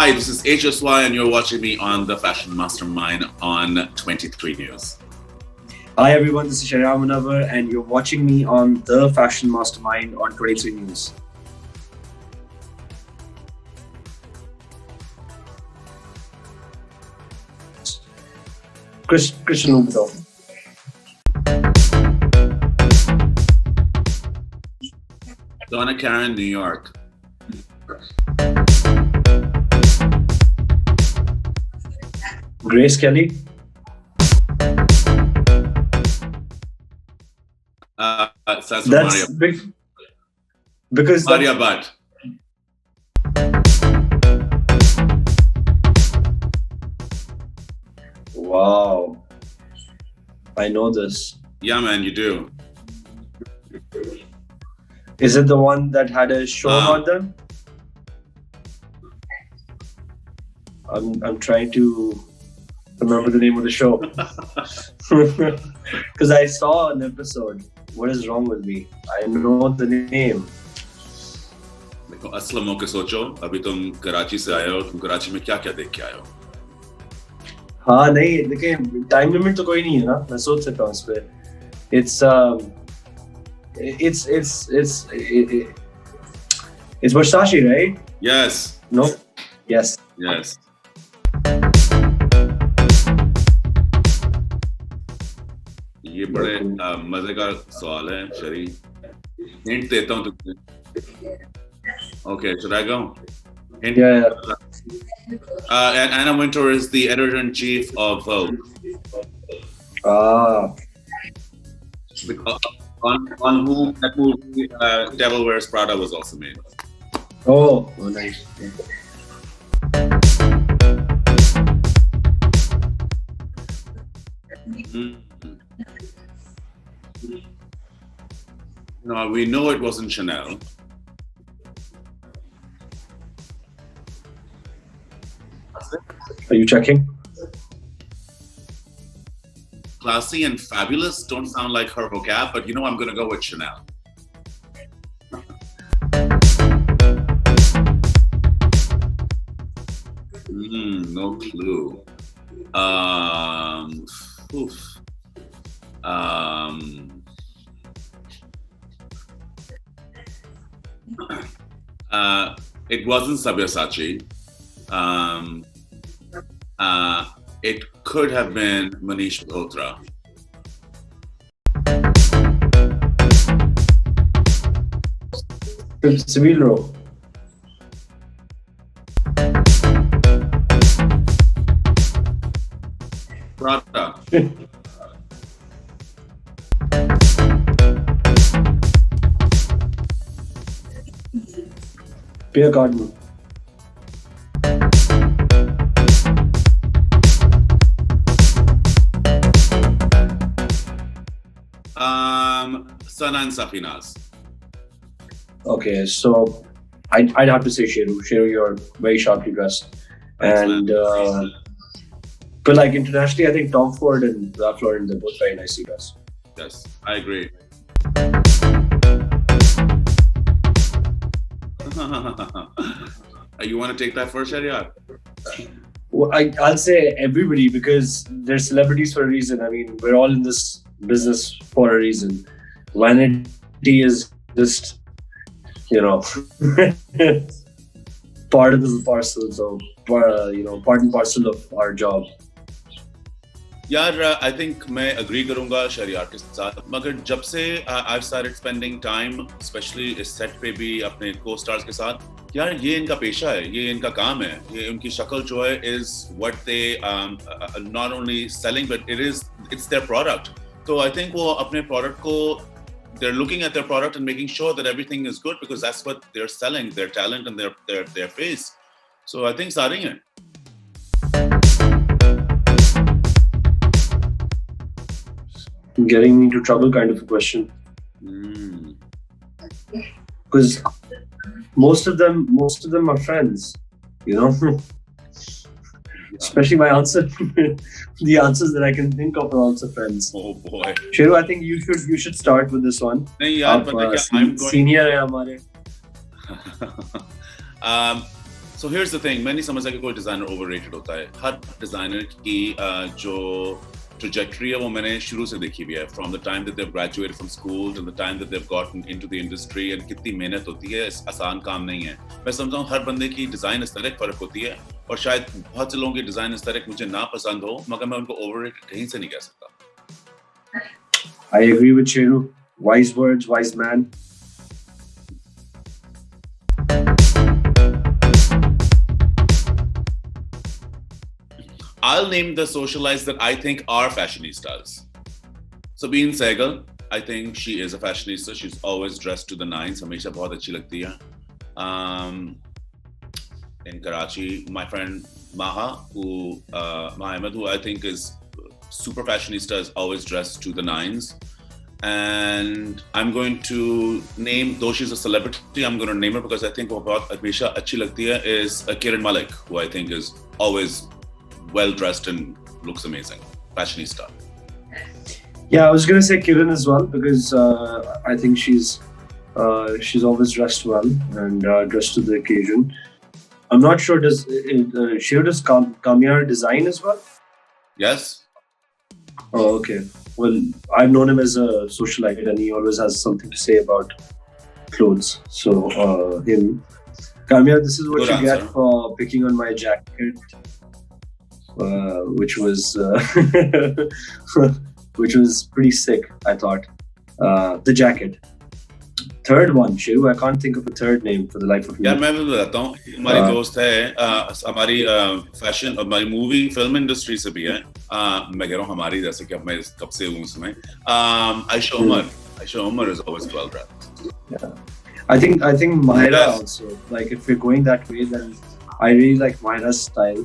Hi, this is HSY, and you're watching me on the Fashion Mastermind on 23 News. Hi everyone, this is Sheheryar Munawar, and you're watching me on the Fashion Mastermind on 23 News. Christian Lubido. Donna Karen, New York. Grace Kelly. That's Maria. Big. Because Maria Bhatt. Wow. I know this. Yeah, man, you do. Is it the one that had a show about them? I'm trying to remember the name of the show. Because I saw an episode. What is wrong with me? I know the name. देखो असलम होके सोचो अभी तुम कराची से आए हो तुम कराची में क्या क्या देख के आए हो हाँ नहीं देखिए टाइम लिमिट तो कोई नहीं है ना मैं सोच सकता हूँ इस पे it's Versace, right? Yes. No? Yes. Yes. ये बड़े मजे का सवाल है शरी हिंट देता हूँ तुमको Okay, should I go? Hint? Yeah. And Anna Wintour is the editor-in-chief of Vogue. Because on whom that movie Devil Wears Prada was also made. Oh nice. No, we know it wasn't Chanel. Are you checking? Classy and fabulous don't sound like her vocab, but you know I'm going to go with Chanel. No clue. It wasn't Sabyasachi. It could have been Manish Malhotra. Civil Row. Prada. Pierre Cardin. Sana and Safinaz. Okay, so I'd have to say Sheru. Sheru, you're very sharply dressed. And but like internationally, I think Tom Ford and Ralph Lauren, they're both very nicely dressed. Yes, I agree. You want to take that first, Sheheryar? Well, I'll say everybody because they're celebrities for a reason. I mean, we're all in this business for a reason. Vanity is just, part of the parcel. So, part and parcel of our job. यार I think मैं agree करूँगा शहरियार के साथ मगर जब से I've started spending time especially इस set पे भी अपने co-stars के साथ यार ये इनका पेशा है ये इनका काम है ये उनकी शक्ल जो है is what they not only selling but it's their product so I think वो अपने product को they're looking at their product and making sure that everything is good because that's what they're selling their talent and their face so I think सारे हैं Getting me into trouble kind of a question. Because most of them are friends, Especially my answer, the answers that I can think of are also friends. Oh boy. Sheru, I think you should start with this one. नहीं यार, but I'm going. Senior है हमारे. So here's the thing, मैं नहीं समझता कि कोई designer overrated होता है. हर डिजाइनर की जो trajectory है वो मैंने शुरू से देखी हुई है. From the time that they've graduated from school to the time that they've gotten into the industry, and कितनी मेहनत होती है, आसान काम नहीं है. मैं समझता हूँ हर बंदे की डिजाइन एस्थेटिक फर्क होती है, और शायद बहुत से लोगों की डिजाइन एस्थेटिक मुझे ना पसंद हो, मगर मैं उनको ओवररेटेड कहीं से नहीं कह सकता. I agree with Sheru. Wise words, wise man. I'll name the socialites that I think are fashionistas. Sabine Sehgal, I think she is a fashionista. She's always dressed to the nines. हमेशा बहुत अच्छी लगती है. In Karachi, my friend Maha Ahmed, who I think is super fashionista, is always dressed to the nines. And I'm going to name, though she's a celebrity, I'm going to name her because I think वो बहुत हमेशा अच्छी लगती है, is Kiran Malik, who I think is always well dressed and looks amazing. Fashionista. Yeah, I was gonna say Kiran as well because I think she's always dressed well and dressed to the occasion. I'm not sure, does Kamyar design as well? Yes. Oh, okay. Well, I've known him as a socialite and he always has something to say about clothes. So him. Kamyar, this is what Good you answer. get for picking on my jacket. Which was which was pretty sick, I thought. The jacket. Third one, Sheru, I can't think of a third name for the life of me. यार मैं भी बताता हूँ, हमारी दोस्त है, हमारी fashion, हमारी मूवी फिल्म इंडस्ट्री से भी है. मैं कह रहा हूँ हमारी, जैसे कि अब मैं कब से हूँ इसमें. Aisha Umar is always well dressed. Yeah. I think Mahira also. Like if we're going that way, then I really like Mahira's style.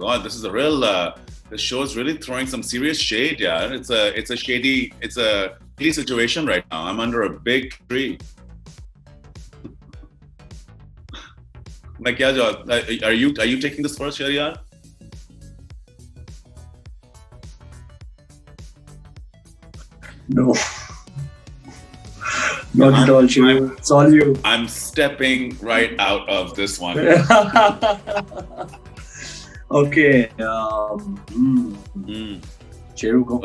God, this is a real. The show is really throwing some serious shade, yeah. It's a shady situation right now. I'm under a big tree. Like, yeah, are you taking this first, Sheheryar? No. Not at all, Sheru. It's all you. I'm stepping right out of this one. Okay. Sheru, go.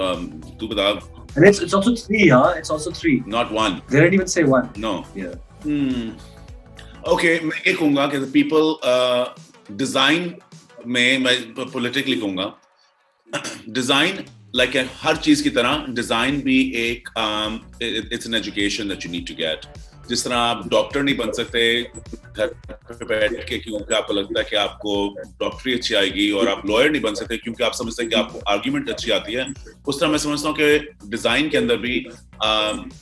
Tu bata. And it's also three, huh? It's also three. Not one. They didn't even say one. No. Yeah. Okay, मैं ये कहूँगा कि the people design में मैं politically कहूँगा, design like हर चीज की तरह design भी एक it's an education that you need to get. जिस तरह आप डॉक्टर नहीं बन सकते घर पे बैठ के क्योंकि आपको लगता है कि आपको डॉक्टरी अच्छी आएगी, और आप लॉयर नहीं बन सकते क्योंकि आप समझते हैं कि आपको आर्ग्यूमेंट अच्छी आती है, उस तरह मैं समझता हूँ कि डिजाइन के अंदर भी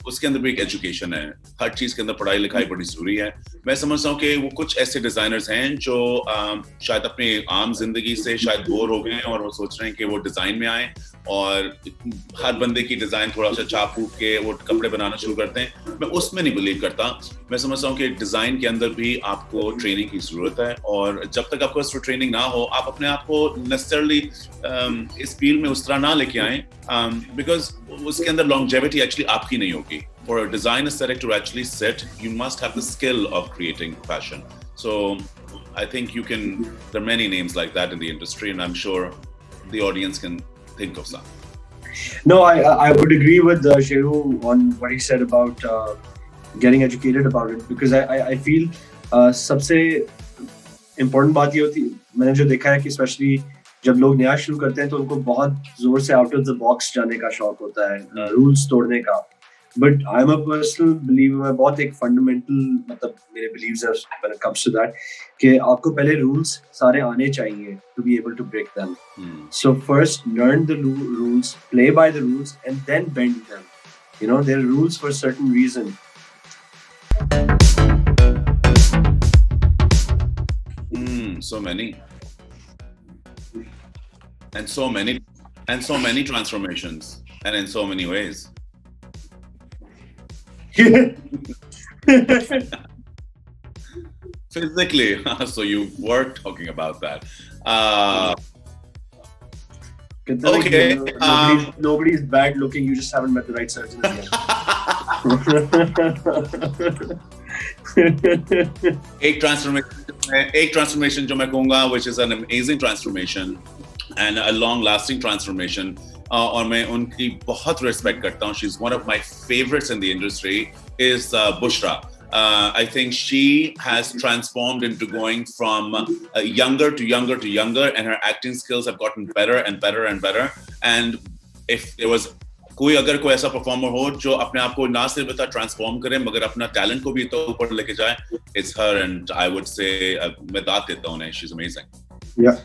उसके अंदर भी एक एजुकेशन है. हर चीज के अंदर पढ़ाई लिखाई बड़ी जरूरी है. मैं समझता हूँ कि वो कुछ ऐसे डिजाइनर्स हैं जो शायद अपनी आम जिंदगी से शायद बोर हो गए हैं और वो सोच रहे हैं कि वो डिजाइन में आए और हर बंदे की डिजाइन थोड़ा सा छाप फूक के वो कपड़े बनाना शुरू करते हैं. मैं उसमें नहीं बिलीव करता. मैं समझता हूँ कि डिजाइन के अंदर भी आपको ट्रेनिंग की जरूरत है, और जब तक आपको इस ट्रेनिंग ना हो आप अपने आप को नेसेसरली इस फील्ड में उस तरह ना लेके आए, बिकॉज उसके अंदर लॉन्जेविटी एक्चुअली आपकी नहीं होगी. For a design aesthetic to actually sit, you must have the skill of creating fashion. So I think there are many names like that in the industry, and I'm sure the audience can think of some. No, I would agree with Sheru on what he said about getting educated about it, because I feel सबसे important बात ये होती है, मैंने जो देखा है कि especially जब लोग नया शुरू करते हैं तो उनको बहुत जोर से आउट ऑफ द बॉक्स जाने का शौक होता है, रूल्स तोड़ने का. But I am a personal believer, मैं बहुत एक फंडामेंटल मतलब मेरे बिलीव्स हैं when it comes to that कि आपको पहले रूल्स सारे आने चाहिए to be able to break them. So first learn the rules, play by the rules and then bend them. You know there are rules for certain reason. So many. And so many transformations, and in so many ways. Physically, so you were talking about that. Okay. Nobody's bad looking. You just haven't met the right surgeon yet. एक transformation जो मैं कहूँगा which is an amazing transformation and a long lasting transformation और मैं उनकी बहुत respect करता हूँ. She's one of my favorites in the industry is Bushra. I think she has transformed into going from younger to younger to younger, and her acting skills have gotten better and better and better. And if there was अगर कोई ऐसा performer हो जो अपने आप को ना सिर्फ ट्रांसफॉर्म करे मगर अपना टैलेंट को भी तो ऊपर लेके जाए, it's her, and I would say मैं दाद देता हूँ उन्हें. She's amazing. Yeah.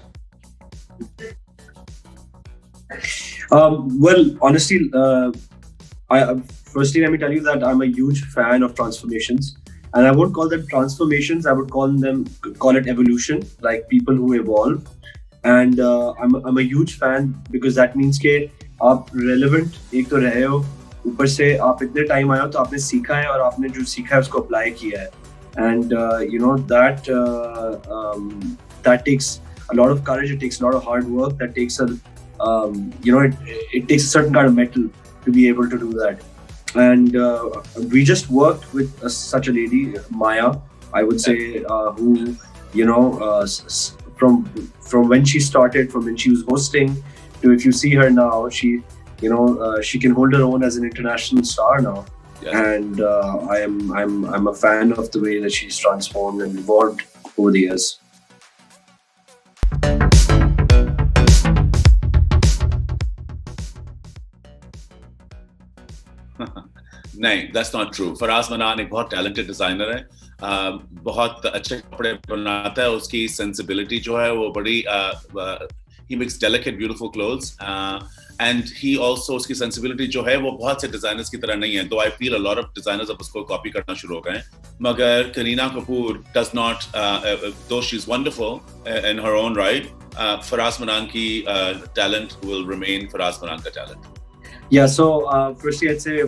Well, honestly, firstly let me tell you that I'm a huge fan of transformations, and I won't call them transformations. I would call it evolution, like people who evolve. And I'm a huge fan because that means कि आप relevant एक तो रहे हो, ऊपर से आप इतने टाइम आए हो तो आपने सीखा है और आपने जो सीखा है उसको अप्लाई किया है. And you know that takes a lot of courage. It takes a lot of hard work. That takes it takes a certain kind of mettle to be able to do that. And we just worked with such a lady, Maya, I would say, who from when she started, from when she was hosting, to if you see her now, she can hold her own as an international star now. Yeah. And I'm a fan of the way that she's transformed and evolved over the years. नहीं, that's not true. Faraz मनान एक बहुत talented designer है, बहुत अच्छे कपड़े बनाता है. उसकी sensibility जो है वो बड़ी he makes delicate, beautiful clothes, and he also उसकी sensibility जो है वो बहुत से designers की तरह नहीं है. Though I feel a lot of designers अब उसको copy करना शुरू हो गए हैं, मगर Kareena Kapoor does not, though she's wonderful in her own right, Faraz मनान की talent will remain फराज मनान का talent. Yeah, so firstly I'd say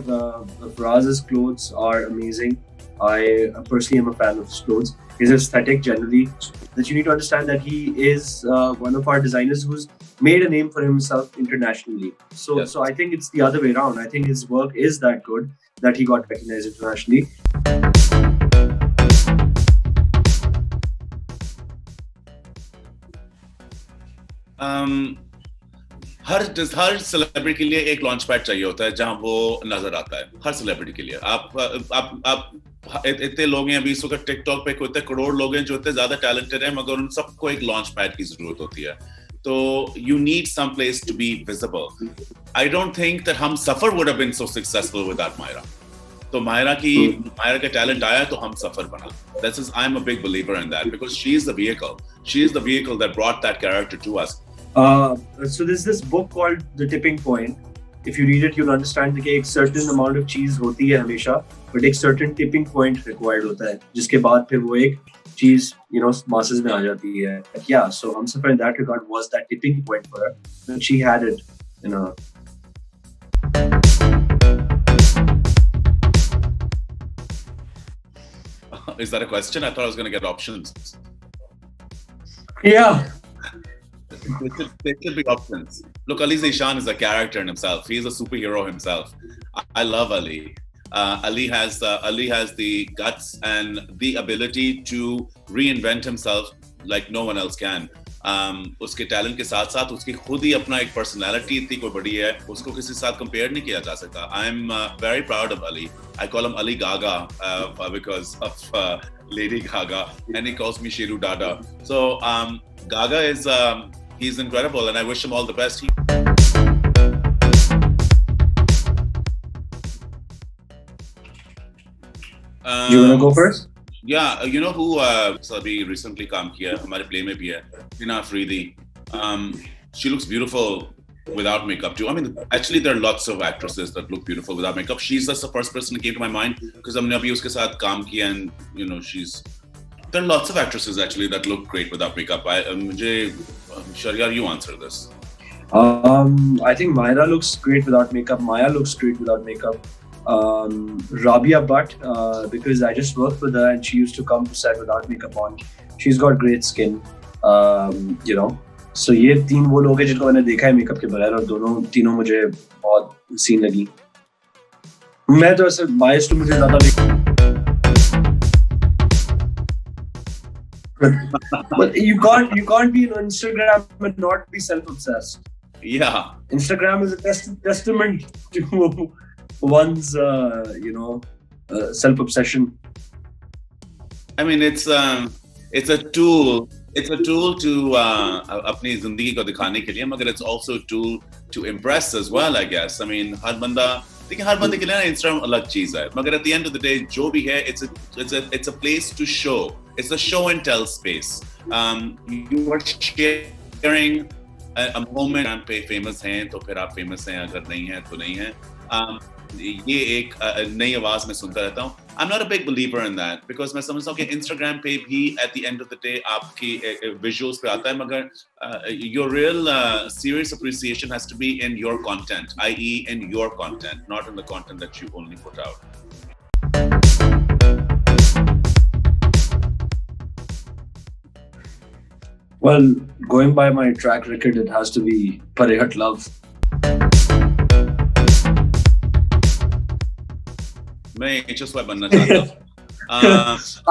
Faraz's clothes are amazing. I personally am a fan of his clothes. His aesthetic generally, that you need to understand that he is one of our designers who's made a name for himself internationally. So yes. So I think it's the other way around. I think his work is that good that he got recognized internationally. Her celebrity के लिए एक launch pad चाहिए होता है जहां वो नजर आता है. हर सेलिब्रिटी के लिए आप इतने लोग हैं अभी इस वक्त टिकटॉक पे कोई करोड़ लोग हैं जो इतने ज्यादा टैलेंटेड हैं मगर उन सबको एक लॉन्च पैड की जरूरत होती है. तो you need some place to be visible. I don't think that हम सफर would have been so successful without Myra. तो मायरा का टैलेंट आया तो हम सफर बना. This is, I'm a big believer in that because she is the vehicle. She is the vehicle that brought that character to us. So there's this book called The Tipping Point. If you read it, you'll understand that एक certain amount of cheese होती है हमेशा, but एक certain tipping point required होता है, जिसके बाद फिर वो एक चीज masses में आ जाती है. Yeah, so Hamsafar in that regard was that tipping point for her, and she had it in her. Is that a question? I thought I was going to get options. Yeah. There should be options. Look, Ali Zishan is a character in himself. He is a superhero himself. I love Ali. Ali has the guts and the ability to reinvent himself like no one else can. उसके talent के साथ साथ उसकी खुद ही अपना एक personality इतनी कोई बड़ी है, उसको किसी के साथ कंपेयर नहीं किया जा सकता. I am very proud of Ali. I call him Ali Gaga because of Lady Gaga, and he calls me Sheru Dada. So Gaga is he's incredible, and I wish him all the best. You wanna go first? Yeah, you know who अभी recently काम किया हमारे play में भी है, Tina Afridi. She looks beautiful without makeup too. I mean, actually there are lots of actresses that look beautiful without makeup. She's just the first person that came to my mind because हमने अभी उसके साथ काम किया, and you know there are lots of actresses actually that look great without makeup. Sheheryar, you answer this. I think Myra looks great without makeup. Maya looks great without makeup. Rabia Butt, because I just worked with her and she used to come to set without makeup on. She's got great skin, you know. So ये तीन वो लोग हैं जिनको मैंने देखा है makeup के बगैर, और तीनों मुझे बहुत सीन लगी. मैं तो ऐसे बायस तो मुझे ज्यादा नहीं but you can't be on Instagram and not be self-obsessed. Yeah. Instagram is a testament to one's self-obsession. I mean, it's a tool. It's a tool to अपनी जिंदगी को दिखाने के लिए, मगर it's also a tool to impress as well, I guess. I mean, हर बंदे के लिए ना Instagram अलग चीज है, मगर at the end of the day जो भी है, it's a place to show. It's a show and tell space. You are sharing a moment. आप पे famous हैं तो फिर आप famous हैं, अगर नहीं हैं तो नहीं हैं. ये एक नई आवाज में सुनता रहता हूँ. I'm not a big believer in that because मैं समझता हूँ कि Instagram पे भी at the end of the day आपकी visuals पे आता है, मगर your real serious appreciation has to be in your content, i.e. in your content, not in the content that you only put out. Well, going by my track record, it has to be Parihat Love. मैं HSY बनना चाहता हूँ.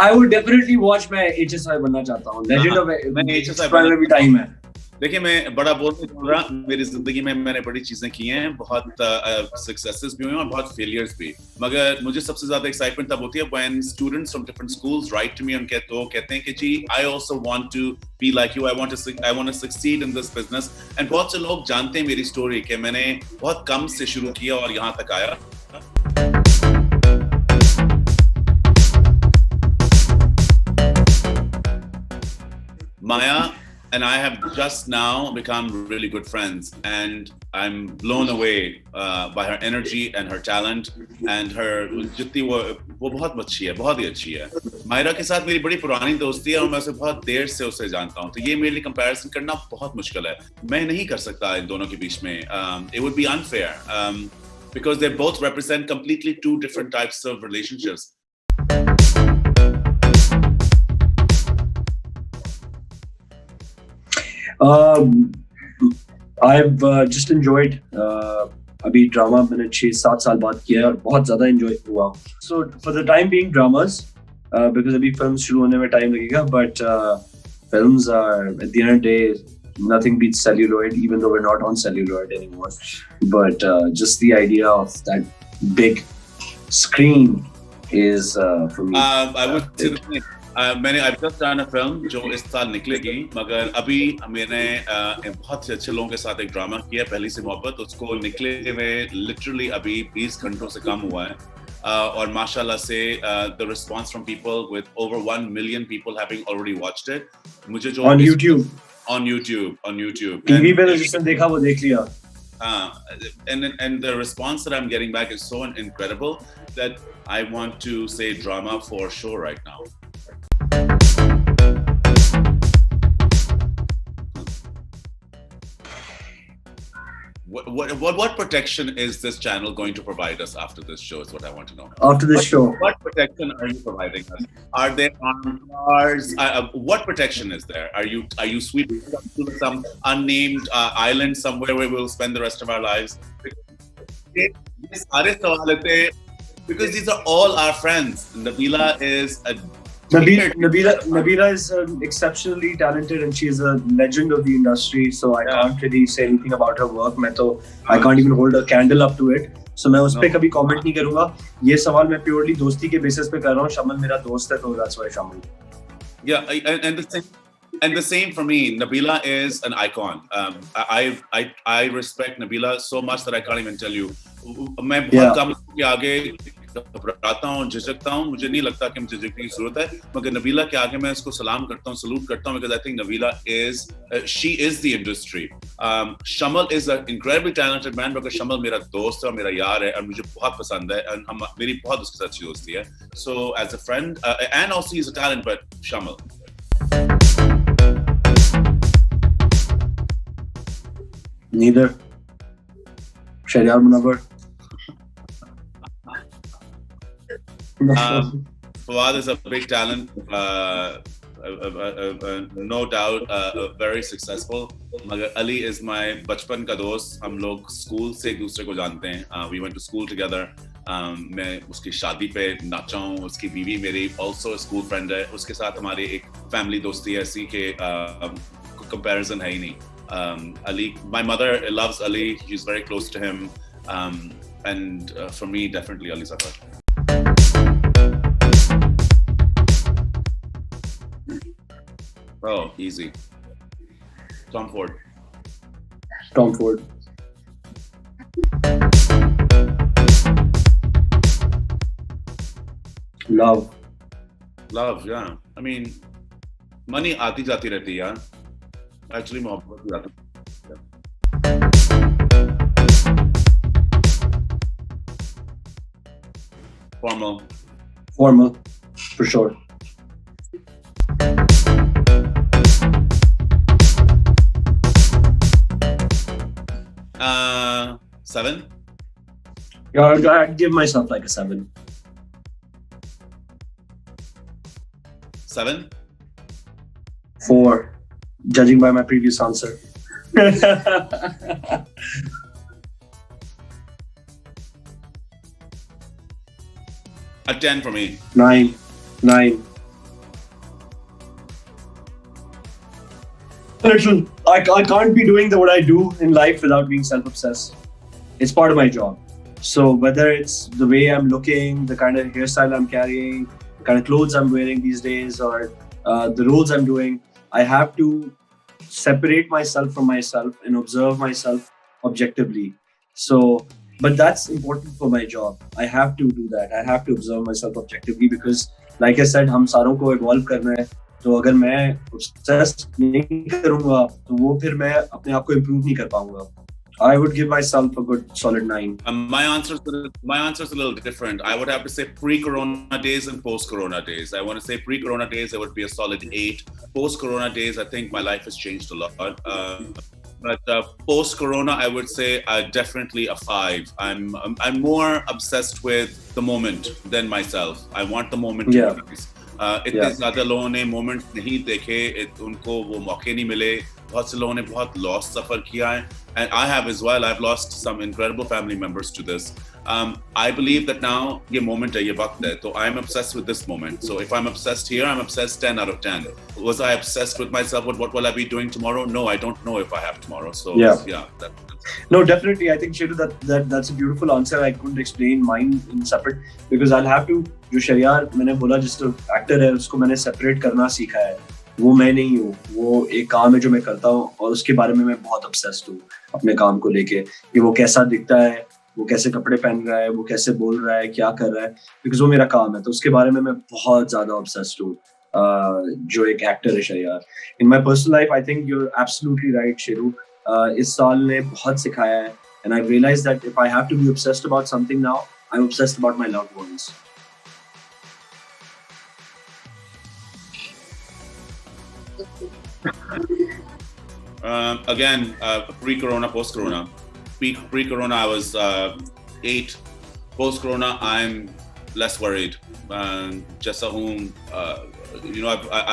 I would definitely watch मैं HSY बनना चाहता हूँ. Legend of HSY में भी time है. देखिए मैं बड़ा बोल रहा, मेरी जिंदगी में मैंने बड़ी चीजें की हैं, बहुत सक्सेसेस भी हुए और बहुत फेलियर्स भी, मगर मुझे सबसे ज्यादा एक्साइटमेंट तब होती है when students from different schools write to me and कहते हैं कि जी I also want to be like you, I want to succeed in this business. and बहुत से लोग जानते हैं मेरी स्टोरी कि मैंने बहुत कम से शुरू किया और यहाँ तक आया. Maya and I have just now become really good friends, and I'm blown away by her energy and her talent and her जितनी वो बहुत अच्छी है, बहुत ही अच्छी है. मायरा के साथ मेरी बड़ी पुरानी दोस्ती है और मैं उसे बहुत देर से उसे जानता हूँ, तो ये मेरे लिए कंपैरिजन करना बहुत मुश्किल है. मैं नहीं कर सकता इन दोनों के बीच में. It would be unfair because they both represent completely two different types of relationships. I've just enjoyed अभी ड्रामा मैंने 6-7 साल बाद किया और बहुत ज़्यादा enjoy हुआ. So for the time being dramas because अभी films शुरू होने में time लगेगा, but films are at the end of the day nothing beats celluloid, even though we're not on celluloid anymore. But just the idea of that big screen is for me. I would say the same. मैंने I've just done a film जो इस साल निकलेगी, मगर अभी मैंने बहुत से अच्छे लोगों के साथ एक ड्रामा किया, पहली सी मोहब्बत. उसको निकले हुए लिटरली अभी 20 घंटों से कम हुआ है, और माशाल्लाह से the response from people with over 1 million people having already watched it. मुझे जो on YouTube TV पे तो जिसने देखा वो देख लिया. And the response that I'm getting back is so incredible that I want to say drama for sure right now. What protection is this channel going to provide us after this show is what I want to know. After this show, what protection are you providing us? Are there armed cars? What protection is there? Are you sweeping us to some unnamed island somewhere where we'll spend the rest of our lives? Because these are all our friends. Nabila is a Nabila is exceptionally talented and she is a legend of the industry. So I can't really say anything about her work. I can't even hold a candle up to it. So मैं उस पे कभी comment नहीं करूँगा. ये सवाल मैं purely दोस्ती के basis पे कर रहा हूँ. शमल मेरा दोस्त है तो that's why Shamal. Yeah, and the same for me. Nabila is an icon. I respect Nabila so much that I can't even tell you. मैं बहुत कम के आगे घबराता हूँ, झिझकता हूँ. मुझे नहीं लगता कि मुझे झिझकने की जरूरत है, मगर नबीला के आगे मैं इसको सलाम करता हूँ, सलूट करता हूँ, because I think Nabila is she is the industry. Shamal is an incredibly talented man, because Shamal मेरा दोस्त है और मेरा यार है और मुझे बहुत पसंद है और मेरी बहुत उसके साथ अच्छी दोस्ती है. So as a friend and also he's a talent, but Shamal. Neither. Sheheryar Munawar. Fawad is a big talent, no doubt, very successful. Magar Ali is my bachpan ka dost. हम लोग स्कूल से एक दूसरे को जानते हैं. We went to school together. मैं उसकी शादी पे नाचा हूँ, उसकी बीवी मेरी ऑल्सो स्कूल फ्रेंड है, उसके साथ हमारी एक फैमिली दोस्ती ऐसी कि कंपैरिजन है ही नहीं. Ali, my mother loves Ali, she's very close to him, and for me definitely Ali Zafar. Oh, easy. Tom Ford. Tom Ford. Love. Love, yeah. I mean, money आती जाती रहती है यार. Actually, मोहब्बत भी आती. Formal. Formal, for sure. Seven. Yeah, I'd give myself like a 7. 7. 4, judging by my previous answer. A 10 for me. 9. Listen, I can't be doing what I do in life without being self-obsessed. It's part of my job. So whether it's the way I'm looking, the kind of hairstyle I'm carrying, the kind of clothes I'm wearing these days, or the roles I'm doing, I have to separate myself from myself and observe myself objectively. So, but that's important for my job. I have to do that. I have to observe myself objectively because, like I said, हम सारों को evolve करना है. तो अगर मैं obsess नहीं करूँगा, तो वो फिर मैं अपने आप को improve नहीं कर पाऊँगा. I would give myself a good solid 9. My answer is a little different. I would have to say pre-corona days and post-corona days. I want to say pre-corona days, it would be a solid 8. Post-corona days, I think my life has changed a lot. But post-corona, I would say definitely a 5. I'm more obsessed with the moment than myself. I want the moment to rise. इतने ज़्यादा लोगों ने moment नहीं देखे, उनको वो मौके नहीं मिले. बहुत से लोगों ने बहुत लॉस सफर किया है, and I have as well. I've lost some incredible family members to this. I believe that now ये moment है, ये वक्त है, तो I'm obsessed with this moment. So if I'm obsessed here, I'm obsessed 10 out of 10. Was I obsessed with myself? What will I be doing tomorrow? No, I don't know if I have tomorrow. So yeah. No, definitely. I think Sheru, that's a beautiful answer. I couldn't explain mine in separate because I'll have to. जो शहरयार मैंने बोला जिस actor है उसको मैंने separate करना सीखा है. वो मैं नहीं हूँ, वो एक काम है जो मैं करता हूँ और उसके बारे में मैं बहुत obsessed हूँ अपने काम को लेके कि वो कैसा दिखता है, वो कैसे कपड़े पहन रहा है, वो कैसे बोल रहा है, क्या कर रहा है, बिकॉज वो मेरा काम है. तो उसके बारे में मैं बहुत ज्यादा obsessed हूँ जो एक एक्टर है Shehryar. In my personal life I think you're absolutely right Sheru. इस साल ने बहुत सिखाया है and I've realized that if I have to be obsessed about something now, I'm obsessed about my loved ones. Again, pre-corona, post-corona. Pre-corona, I was 8. Post-corona, I'm less worried. जैसा हूँ,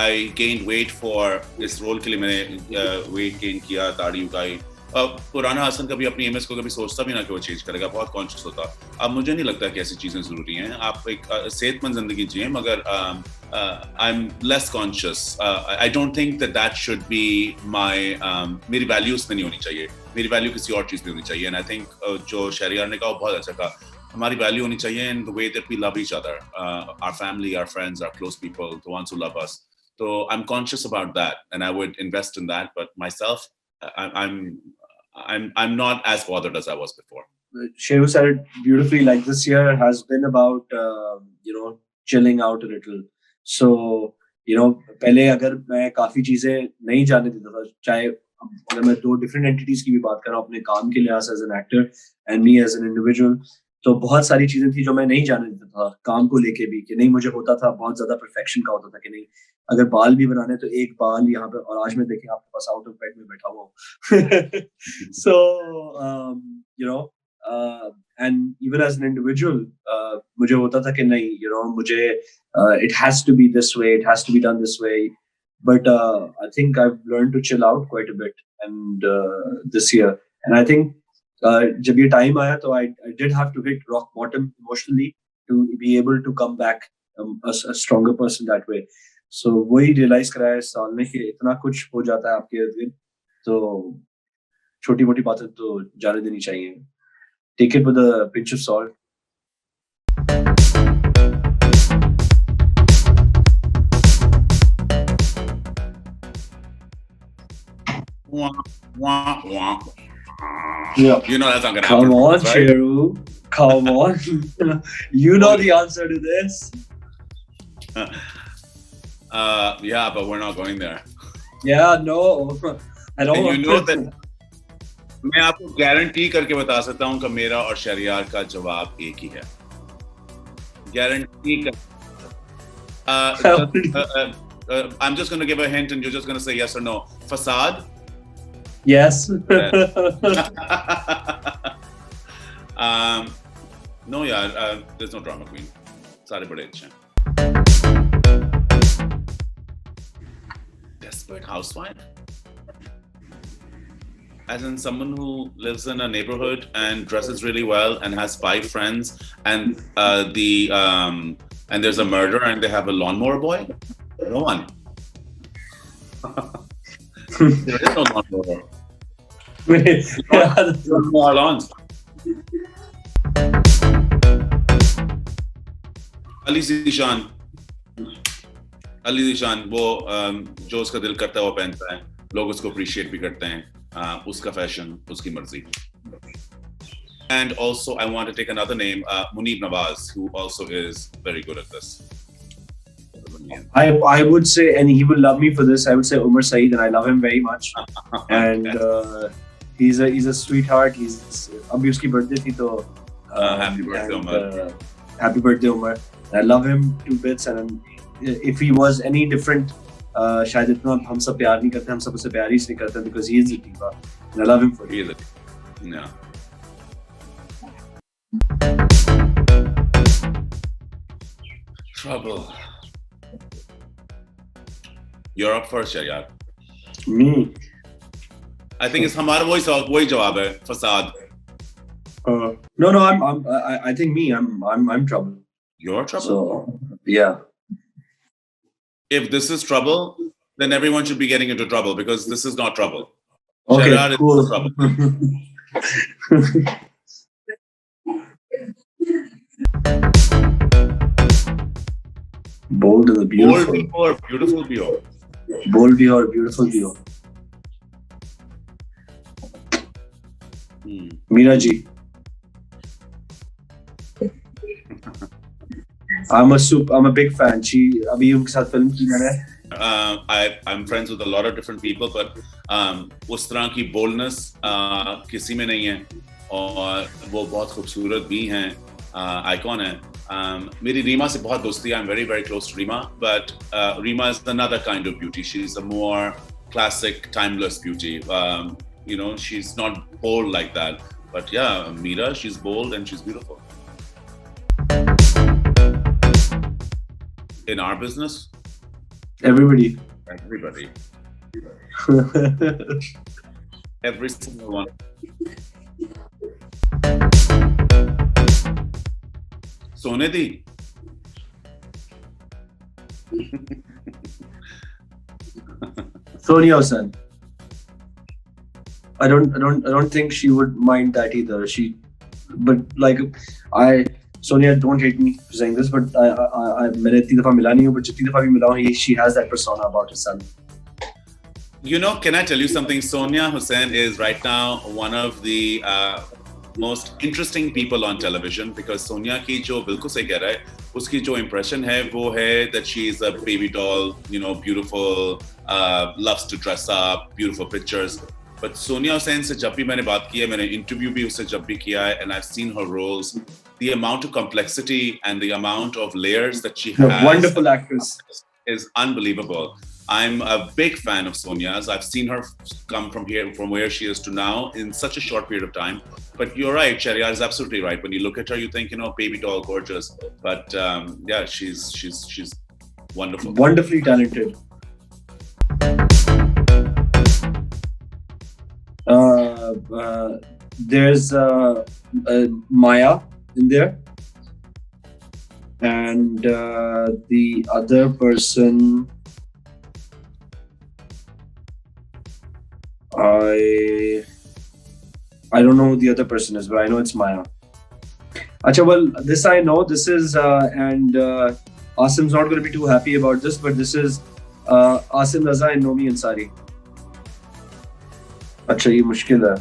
I gained weight for इस role के लिए मैंने weight gain किया, दाढ़ी उगाई. पुराना हसन कभी अपनी इमेज को कभी सोचता भी ना कि वो चेंज करेगा, बहुत कॉन्शियस होता. अब मुझे नहीं लगता कि ऐसी चीजें जरूरी हैं. आप एक सेहतमंद जिंदगी जिए, मगर I am less conscious. I don't think that should be my मेरी वैल्यूज में नहीं होनी चाहिए. मेरी वैल्यू किसी और चीज में होनी चाहिए. एंड आई थिंक जो शहरयार ने कहा बहुत अच्छा कहा. हमारी वैल्यू होनी चाहिए in the way that we love each other, our family, our friends, our close people, the ones who love us. So I'm conscious about that, and I would invest in that. But myself, I'm not as bothered as I was before. Shehu said it beautifully. Like this year has been about chilling out a little. So पहले अगर मैं काफी चीजें नहीं जानने देता था, चाहे अगर मैं 2 different entities की भी बात कर रहा हूँ अपने काम के लिहाज as an actor and me as an individual, तो बहुत सारी चीजें थी जो मैं नहीं जानने देता था काम को लेके भी. कि नहीं, मुझे होता था बहुत ज्यादा परफेक्शन का होता था कि नहीं, अगर बाल भी बनाने तो एक बाल यहाँ पे, और आज मैं देखें आपके पास आउट ऑफ बेड में बैठा हुआ हूँ. So and even as an individual मुझे होता था कि नहीं, मुझे it has to be this way, it has to be done this way. But I think I've learned to chill out quite a bit and this year, and I think जब ये time आया तो I did have to hit rock bottom emotionally to be able to come back a stronger person that way. So वही realize कराया इस साल में कि इतना कुछ हो जाता है आपके इर्द-गिर्द, तो छोटी मोटी बातें तो जाने देनी चाहिए. Take it with a pinch of salt. Wah, wah, wah. Yeah. You know that's not gonna Come happen. on, right? Sheru. Come on. You know the answer to this. Yeah, but we're not going there. Yeah, no. I don't And you want know that मैं आपको guarantee करके बता सकता हूँ कि मेरा और शहरयार का जवाब एक ही है. Guarantee. I'm just going to give a hint and you're just going to say yes or no. Facade? Yes. No, yeah, there's no drama queen. Sare bade अच्छे हैं. Desperate housewife? As in someone who lives in a neighborhood and dresses really well and has 5 friends and and there's a murder and they have a lawnmower boy? No one. There is no lawnmower. Lawnmower lawns. Ali Zishan, वो जो उसका दिल करता है वो पहनता है, लोग उसको appreciate भी करते हैं, उसका fashion, उसकी मर्जी. And also, I want to take another name, Munib Nawaz, who also is very good at this. I would say, and he will love me for this, I would say Umar Saeed, and I love him very much. And he's a sweetheart. He's abhi uski birthday thi to happy birthday, Umar. Happy birthday, Umar. I love him to bits, and if he was any different, शायद इतना हम सब प्यार नहीं करते, हम सब उसे प्यार ही नहीं करते, because he is a diva. And I love him for it. Really? Yeah. Trouble. You're up first, Sheheryar. Me? I think it's हमारा वही जवाब है, facade. No, I think me. I'm trouble. You're trouble? So yeah. If this is trouble, then everyone should be getting into trouble because this is not trouble. Okay, Sheheryar cool. is trouble. Bold and beautiful. Bold or beautiful भी हो. Bold भी और beautiful भी हो. Meera ji. I'm a big fan. अभी उनके साथ film की मैंने. I'm friends with a lot of different people, but उस तरह की boldness किसी में नहीं है और वो बहुत खूबसूरत भी हैं, icon है. मेरी रीमा से बहुत दोस्ती है. I'm very very close to Rima, but Rima is another kind of beauty. She's a more classic, timeless beauty. You know, she's not bold like that. But yeah, Meera, she's bold and she's beautiful. In our business, Everybody. Every single one. सोने दी. Sonia Hassan. I don't think she would mind that either. But like Sonia, don't hate me for saying this, but मैंने इतनी दफा मिला नहीं हूँ, but जितनी दफा भी मिला हूँ, she has that persona about her son. You know, can I tell you something? Sonia Hussain is right now one of the most interesting people on television because Sonia की जो बिल्कुल सही कह रहा है, उसकी जो impression है वो है that she is a baby doll, you know, beautiful, loves to dress up, beautiful pictures. But Sonia Hussain से जब भी मैंने बात की है, मैंने interview भी उससे जब भी किया है, and I've seen her roles, the amount of complexity and the amount of layers that she has. Wonderful actress. Is unbelievable. I'm a big fan of Sonia's. I've seen her come from where she is to now in such a short period of time. But you're right, Sheheryar is absolutely right. When you look at her, you think, you know, baby doll, gorgeous. But yeah, she's wonderful. Wonderfully talented. there's Maya in there, and the other person, I don't know who the other person is, but I know it's Maya. Acha, well, this I know. This is and Asim's not going to be too happy about this, but this is Asim Raza and Nomi Ansari. Acha, ये मुश्किल है.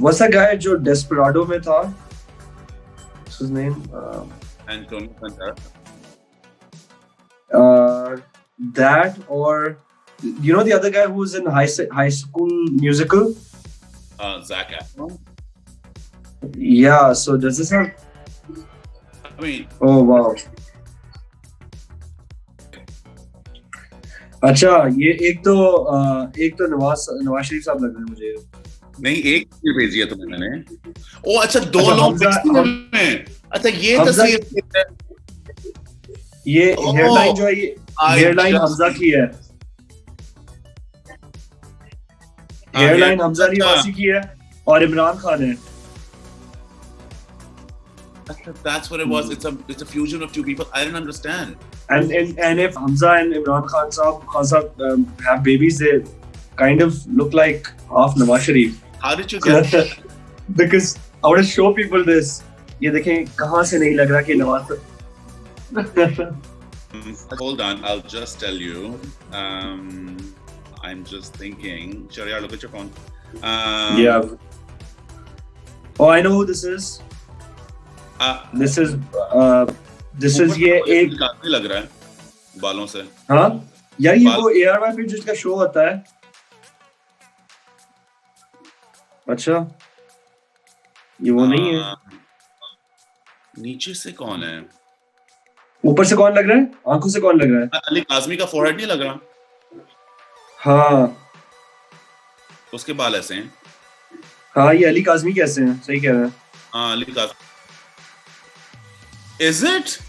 What's that guy जो Desperado में था? What's his name? Antonio Banderas. That, or you know the other guy who's in High School Musical? Zac Efron. Yeah. So does this have? I mean, Oh wow. अच्छा, ये एक तो नवाज शरीफ साहब लग रहे हैं मुझे. नहीं, एक चीज भेजी है तुम्हें मैंने. ओ अच्छा, दो अच्छा, लोग में. अच्छा, ये तस्वीर है. ये हेयरलाइन जो है, ये हेयरलाइन हमजा की है. हेयरलाइन हमजा रिवासी की है और इमरान खान है. That's what it was. It's a fusion of two people. I didn't understand. And if Hamza and Imran Khan Saab have babies, they kind of look like half Nawaz Sharif. How did you get that? Because I want to show people this. ये देखें कहाँ से नहीं लग रहा कि Nawaz. Hold on, I'll just tell you. I'm just thinking. Sheheryar, look at your phone. Yeah. Oh, I know who this is. This is ये एक काफी लग रहा है बालों से. हाँ यार, ये वो ARY पे जिसका शो होता है. अच्छा, ये वो नहीं है. नीचे से कौन है? ऊपर से कौन लग रहा है? आंखों से कौन लग रहा है? अली काज़मी का फोरहेड नहीं लग रहा? हाँ, उसके बाल ऐसे हैं. हाँ, ये अली काज़मी कैसे हैं? सही कह रहा है. हाँ, Ali Kazmi. Is it?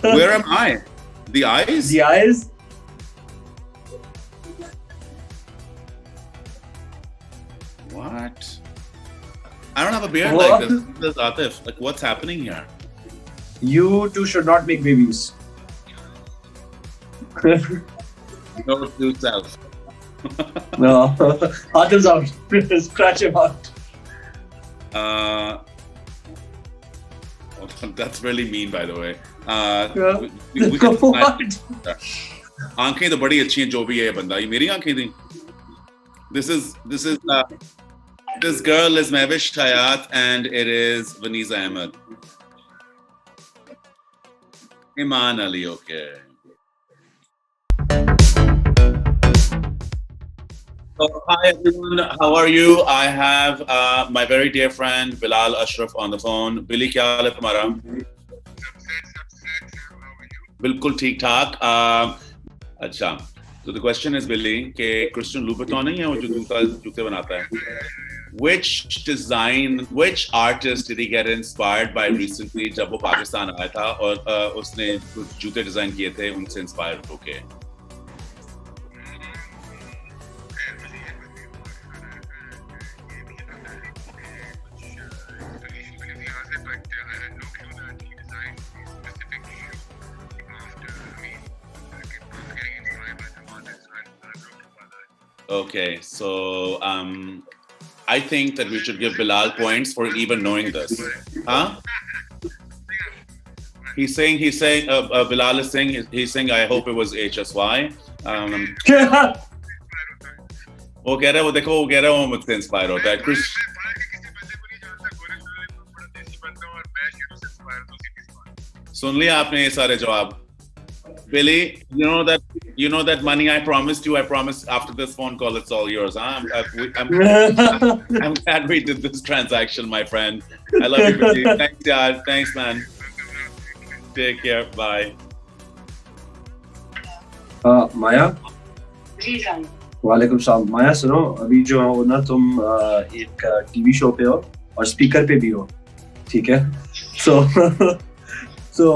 Where am I? The eyes? The eyes? What? I don't have a beard like this. This is Atif. Like, what's happening here? You two should not make babies. No to self. No. Atif's out. Scratch him out. That's really mean, by the way. What? आंखें तो बड़ी अच्छी हैं जो भी है बंदा. ये मेरी आंखें थी. This girl is Mehwish Hayat and it is Vaniza Ahmed. Iman Ali, okay. So, hi everyone, how are you? I have my very dear friend Bilal Ashraf on the phone. Billy, क्या हाल है तुम्हारा? बिल्कुल ठीक ठाक. अच्छा, so the question is Billy कि Christian Louboutin नहीं है वो जो जूते बनाता है. Which artist did he get inspired by recently जब वो पाकिस्तान आया था और उसने कुछ जूते डिजाइन किए थे उनसे इंस्पायर होके? Okay, so I think that we should give Bilal points for even knowing this. Huh? He's saying Bilal is saying he's saying I hope it was HSY. वो कह रहा है वो देखो वो कह रहा है वो मुझसे इंस्पायर होता है. Chris सुन लिया आपने ये सारे जवाब? Billy, you know that money I promised you. I promised after this phone call, it's all yours. Huh? I'm glad we did this transaction, my friend. I love you, Billy. Thanks, yaar. Thanks, man. Take care. Bye. माया. जी जान. वालेकुम सलाम. माया सुनो, अभी जो हो ना तुम एक टीवी शो पे हो और स्पीकर पे भी हो, ठीक है? So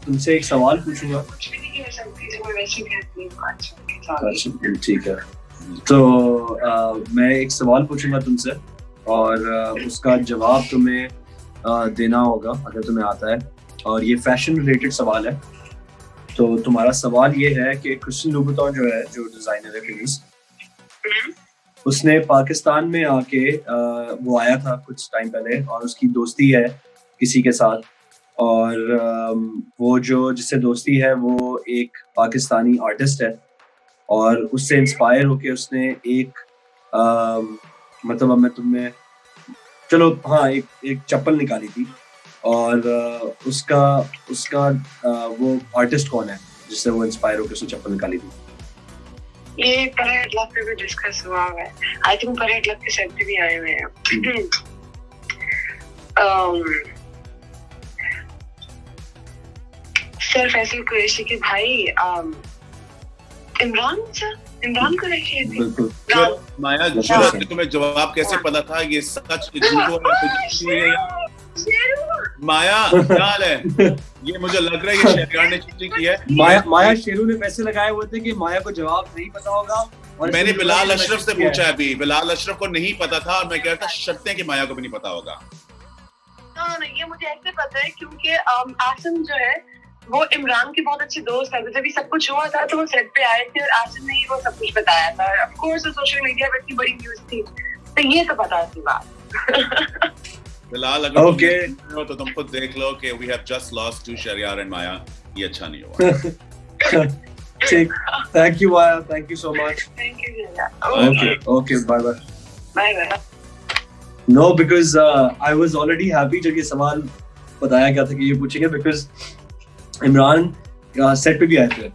तुमसे एक सवाल पूछूंगा। कुछ भी नहीं कह सकती जो मैं वैसे कहती हूँ अच्छा अच्छा ठीक है। तो मैं एक सवाल पूछूंगा तुमसे और उसका जवाब तुम्हें देना होगा अगर तुम्हें आता है, और ये फैशन रिलेटेड सवाल है। तो तुम्हारा सवाल ये है कि क्रिस्टियन लूबुटॉन जो है, जो डिजाइनर है फेमस, उसने पाकिस्तान में आके वो आया था कुछ टाइम पहले, और उसकी दोस्ती है किसी के साथ, और वो जो जिससे दोस्ती है वो एक पाकिस्तानी आर्टिस्ट है, और उससे इंस्पायर होके उसने एक मतलब अब मैं तुम्हें चलो हाँ एक चप्पल निकाली थी, और उसका वो आर्टिस्ट कौन है जिससे वो इंस्पायर होकर उसने चप्पल निकाली थी? ये परेड लग पे भी डिस्कस हुआ है। आई थिंक परेड लग के सेट भी आए हुए हैं। सिर्फ ऐसे कुरैशी के भाई इमरान कुरैशी थी। माया तुम्हें जवाब कैसे पता था? ये सच माया क्या हाल है? ये मुझे लग रहा है ये शहरयार ने चीटिंग की है। माया शेरू ने पैसे लगाए हुए थे कि माया को जवाब नहीं पता होगा, और मैंने बिलाल अशरफ से पूछा है अभी, बिलाल अशरफ को नहीं पता था, और मैं कह रहा था शर्तें कि माया को भी नहीं पता होगा। नहीं, ये मुझे ऐसे पता है क्योंकि आसिम जो है वो इमरान के बहुत अच्छे दोस्त है। जब ये सब कुछ हुआ था तो वो सेट पे आए थे और आसिम ने ही वो सब कुछ बताया था। ऑफ कोर्स सोशल मीडिया पे इतनी बड़ी न्यूज़ थी, तो ये तो पता थी बात। बिलाल अगर तुम हो तो तुम खुद देख लो कि we have just lost to Shehryar and Maya. ये अच्छा नहीं हुआ। ठीक, thank you Maya, thank you so much. Thank you. Okay bye bye. Bye. No, because I was already happy जब ये सवाल बताया गया था कि ये पूछेंगे, because इमरान सेट पे भी आए थे।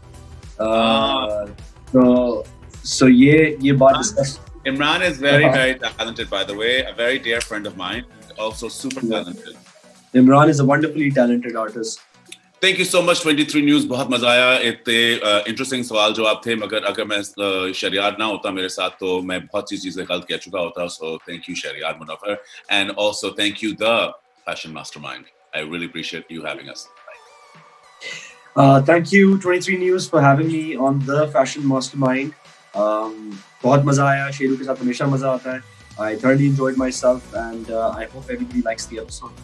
So ये बात discuss. Imran is very talented, by the way, a very dear friend of mine, also super talented. Imran is a wonderfully talented artist. Thank you so much 23 News, बहुत मजा आया। इतने इंटरेस्टिंग सवाल जवाब थे, मगर अगर मैं शहरयार ना होता मेरे साथ तो मैं बहुत सी चीजें गलत कह चुका होता। So thank you Sheheryar Munawar, and also thank you the Fashion Mastermind. I really appreciate you having us. Thank you 23 News for having me on the Fashion Mastermind. बहुत मजा आया, शेरू के साथ हमेशा मजा आता है। I thoroughly enjoyed myself, and I hope everybody likes the episode.